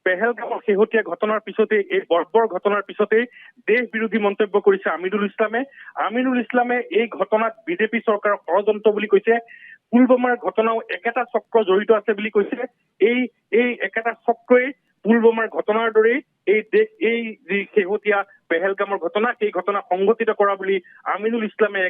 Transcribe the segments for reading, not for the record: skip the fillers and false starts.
পেহেলগামৰ শেহতীয়া ঘটনাৰ পিছতে এই বৰ্বৰ ঘটনাৰ পিছতে দেশ বিৰোধী মন্তব্য কৰিছে আমিনুল ইছলামে। আমিনুল ইছলামে এই ঘটনাত বিজেপি চৰকাৰৰ ষড়যন্ত্ৰ বুলি কৈছে। পুলৱামাৰ ঘটনাও একেটা চক্ৰ জড়িত আছে বুলি কৈছে। এই একেটা চক্ৰই পুলৱামাৰ ঘটনাৰ দৰেই এই যি শেহতীয়া পেহেলগামৰ ঘটনা সেই ঘটনা সংঘটিত কৰা বুলি আমিনুল ইছলামে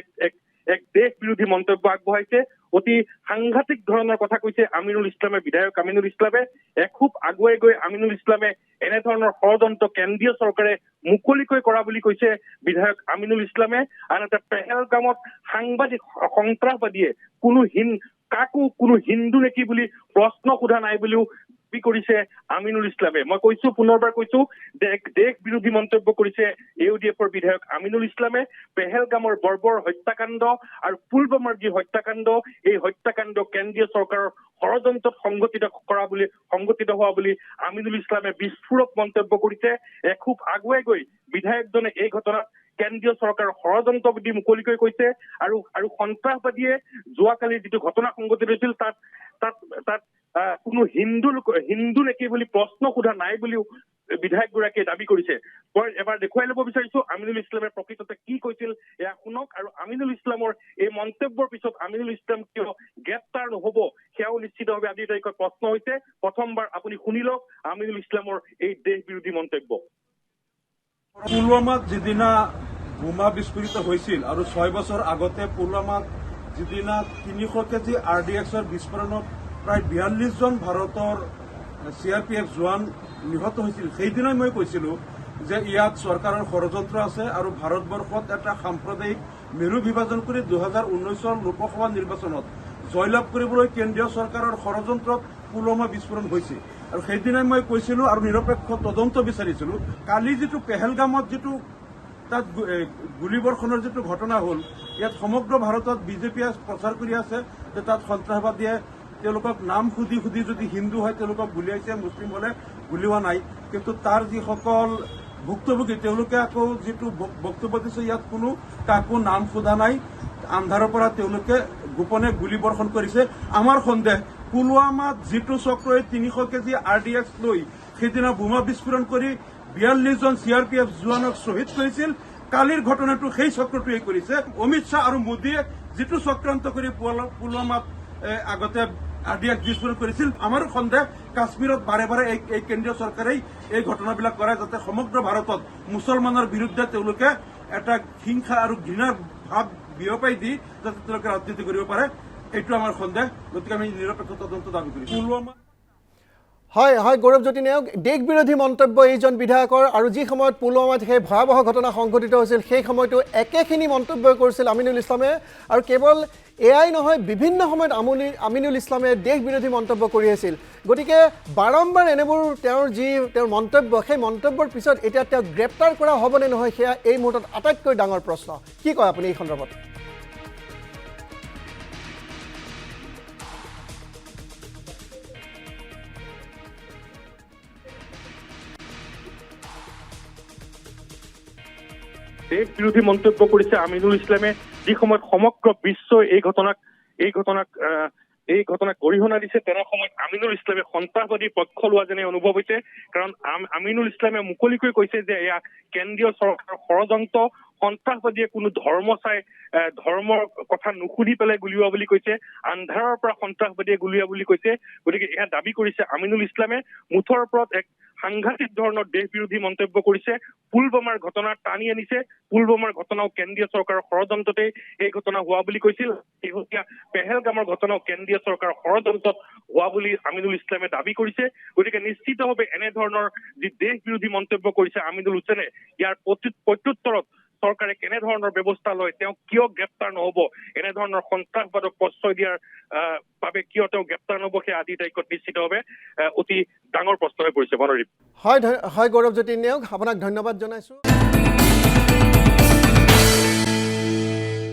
এক দেশ বিৰোধী মন্তব্য আগবঢ়াইছে। অতি সাংঘাতিক ধৰণৰ কথা কৈছে আমিনুল ইছলামে। বিধায়ক আমিনুল ইছলামে এখোপ আগুৱাই গৈ আমিনুল ইছলামে এনেধৰণৰ ষড়যন্ত্ৰ কেন্দ্ৰীয় চৰকাৰে মুকলিকৈ কৰা বুলি কৈছে বিধায়ক আমিনুল ইছলামে। আনহাতে পেহেলগামত সাংবাদিক সন্ত্ৰাসবাদীয়ে কোনো হিন্দু নেকি বুলি প্ৰশ্ন সোধা নাই বুলিও কৰিছে আমিনুল ইছলামে। মই কৈছো পুনৰবাৰ কৈছো যে দেশ বিৰোধী মন্তব্য কৰিছে AUDFৰ বিধায়ক আমিনুল ইছলামে। পেহেলগামৰ বৰ্বৰ হত্যাকাণ্ড আৰু পুলৱামাৰ যি হত্যাকাণ্ড এই হত্যাকাণ্ড কেন্দ্ৰীয় চৰকাৰৰ ষড়যন্ত্ৰত সংঘটিত হোৱা বুলি আমিনুল ইছলামে বিস্ফোৰক মন্তব্য কৰিছে। এখোপ আগুৱাই গৈ বিধায়কজনে এই ঘটনাত কেন্দ্ৰীয় চৰকাৰৰ ষড়যন্ত্ৰ বুলি মুকলিকৈ কৈছে আৰু সন্ত্ৰাসবাদীয়ে যোৱাকালি যিটো ঘটনা সংঘটিত হৈছিল তাত কোনো হিন্দু নেকি বুলি প্ৰশ্ন সোধা নাই বুলিও বিধায়কগৰাকীয়ে দাবী কৰিছে। মই এবাৰ দেখুৱাই ল'ব বিচাৰিছো আমিনুল ইছলামে প্ৰকৃততে কি কৈছিল এয়া শুনক। আৰু আমিনুল ইছলামৰ এই মন্তব্যৰ পিছত আমিনুল ইছলাম কিয় গ্ৰেপ্তাৰ নহব সেয়াও নিশ্চিতভাৱে আজিৰ তাৰিখত প্ৰশ্ন হৈছে। প্ৰথমবাৰ আপুনি শুনি লওক আমিনুল ইছলামৰ এই দেশ বিৰোধী মন্তব্য। পুলৱামাত যিদিনা বোমা বিস্ফোৰিত হৈছিল আৰু 6 বছৰ আগতে পুলৱামাত যিদিনা 300 কেজি RDXৰ বিস্ফোৰণত প্ৰায় 42 জন ভাৰতৰ CRPF জোৱান নিহত হৈছিল। সেইদিনাই মই কৈছিলোঁ যে ইয়াত চৰকাৰৰ ষড়যন্ত্ৰ আছে আৰু ভাৰতবৰ্ষত এটা সাম্প্ৰদায়িক মেৰু বিভাজন কৰি 2019 লোকসভা নিৰ্বাচনত জয়লাভ কৰিবলৈ কেন্দ্ৰীয় চৰকাৰৰ ষড়যন্ত্ৰত পুলৱামা বিস্ফোৰণ হৈছিল। আৰু সেইদিনাই মই কৈছিলোঁ আৰু নিৰপেক্ষ তদন্ত বিচাৰিছিলোঁ। কালি যিটো পেহেলগামত যিটো তাত গুলীবৰ্ষণৰ যিটো ঘটনা হ'ল ইয়াত সমগ্ৰ ভাৰতত বিজেপিয়ে প্ৰচাৰ কৰি আছে যে তাত সন্ত্ৰাসবাদীয়ে তেওঁলোকক নাম সুধি যদি হিন্দু হয় তেওঁলোকক গুলিয়াইছে, মুছলিম হলে গুলিওৱা নাই। কিন্তু তাৰ যিসকল ভুক্তভোগী তেওঁলোকে আকৌ যিটো বক্তব্য দিছে ইয়াত কোনো কাকো নাম সোধা নাই, আন্ধাৰৰ পৰা তেওঁলোকে গোপনে গুলীবৰ্ষণ কৰিছে। আমাৰ সন্দেহ পুলৱামাত যিটো চক্ৰই 300 কেজি RDX লৈ সেইদিনা বোমা বিস্ফোৰণ কৰি 42 জন CRPF জোৱানক শ্বহীদ কৰিছিল, কালিৰ ঘটনাটো সেই চক্ৰটোৱে কৰিছে। অমিত শ্বাহ আৰু মোদীয়ে যিটো চক্ৰান্ত কৰি পুলৱামাত আগতে RDX বিস্ফোৰণ কৰিছিল, আমাৰ সন্দেহ কাশ্মীৰত বাৰে বাৰে এই কেন্দ্ৰীয় চৰকাৰেই এই ঘটনাবিলাক কৰে যাতে সমগ্ৰ ভাৰতত মুছলমানৰ বিৰুদ্ধে তেওঁলোকে এটা হিংসা আৰু ঘৃণাৰ ভাৱ বিয়পাই দি যাতে তেওঁলোকে ৰাজনীতি কৰিব পাৰে। এইটো আমাৰ সন্দেহ। গতিকে আমি নিৰপেক্ষ তদন্ত দাবী কৰিছোঁ। পুলৱামা হয় গৌৰৱজ্যোতি নেওগ দেশ বিৰোধী মন্তব্য এইজন বিধায়কৰ। আৰু যি সময়ত পুলৱামাত সেই ভয়াৱহ ঘটনা সংঘটিত হৈছিল সেই সময়তো একেখিনি মন্তব্য কৰিছিল আমিনুল ইছলামে। আৰু কেৱল এয়াই নহয়, বিভিন্ন সময়ত আমিনুল ইছলামে দেশ বিৰোধী মন্তব্য কৰি আছিল। গতিকে বাৰম্বাৰ এনেবোৰ তেওঁৰ মন্তব্য, সেই মন্তব্যৰ পিছত এতিয়া তেওঁক গ্ৰেপ্তাৰ কৰা হ'বনে নহয় সেয়া এই মুহূৰ্তত আটাইতকৈ ডাঙৰ প্ৰশ্ন। কি কয় আপুনি এই সন্দৰ্ভত? দেশ বিৰোধী মন্তব্য কৰিছে আমিনুল ইছলামে, যি সময়ত সমগ্ৰ বিশ্বই এই ঘটনাক গৰিহণা দিছে তেনে সময়ত আমিনুল ইছলামে সন্ত্ৰাসবাদীৰ পক্ষ লোৱা যেনে অনুভৱ হৈছে। কাৰণ আমিনুল ইছলামে মুকলিকৈ কৈছে যে এয়া কেন্দ্ৰীয় চৰকাৰৰ ষড়যন্ত্ৰ, সন্ত্ৰাসবাদীয়ে কোনো ধৰ্ম চাই ধৰ্মৰ কথা নুসুধি পেলাই গুলিওৱা বুলি কৈছে, আন্ধাৰৰ পৰা সন্ত্ৰাসবাদীয়ে গুলিওৱা বুলি কৈছে। গতিকে এয়া দাবী কৰিছে আমিনুল ইছলামে। মুঠৰ ওপৰত এক সাংঘাতিক ধৰণৰ দেশ বিৰোধী মন্তব্য কৰিছে। পুলৱামাৰ ঘটনা টানি আনিছে। পুলৱামাৰ ঘটনাও কেন্দ্ৰীয় চৰকাৰৰ ষড়যন্ত্ৰতেই এই ঘটনা হোৱা বুলি কৈছিল। শেহতীয়া পেহেলগামৰ ঘটনাও কেন্দ্ৰীয় চৰকাৰৰ ষড়যন্ত্ৰত হোৱা বুলি আমিনুল ইছলামে দাবী কৰিছে। গতিকে নিশ্চিতভাৱে এনেধৰণৰ যি দেশ বিৰোধী মন্তব্য কৰিছে আমিনুল হুছেইনে, ইয়াৰ প্ৰত্যুত্তৰত চৰকাৰে কেনেধৰণৰ ব্যৱস্থা লয়, তেওঁ কিয় গ্ৰেপ্তাৰ নহব, এনেধৰণৰ সন্ত্ৰাসবাদক প্ৰশ্ৰয় দিয়াৰ বাবে কিয় তেওঁ গ্ৰেপ্তাৰ নহব, সেই আজিৰ তাৰিখত নিশ্চিতভাৱে অতি ডাঙৰ প্ৰশ্ন হৈ পৰিছে। বনদীপ। হয় গৌৰৱজ্যোতি নেওগ, আপোনাক ধন্যবাদ জনাইছোঁ।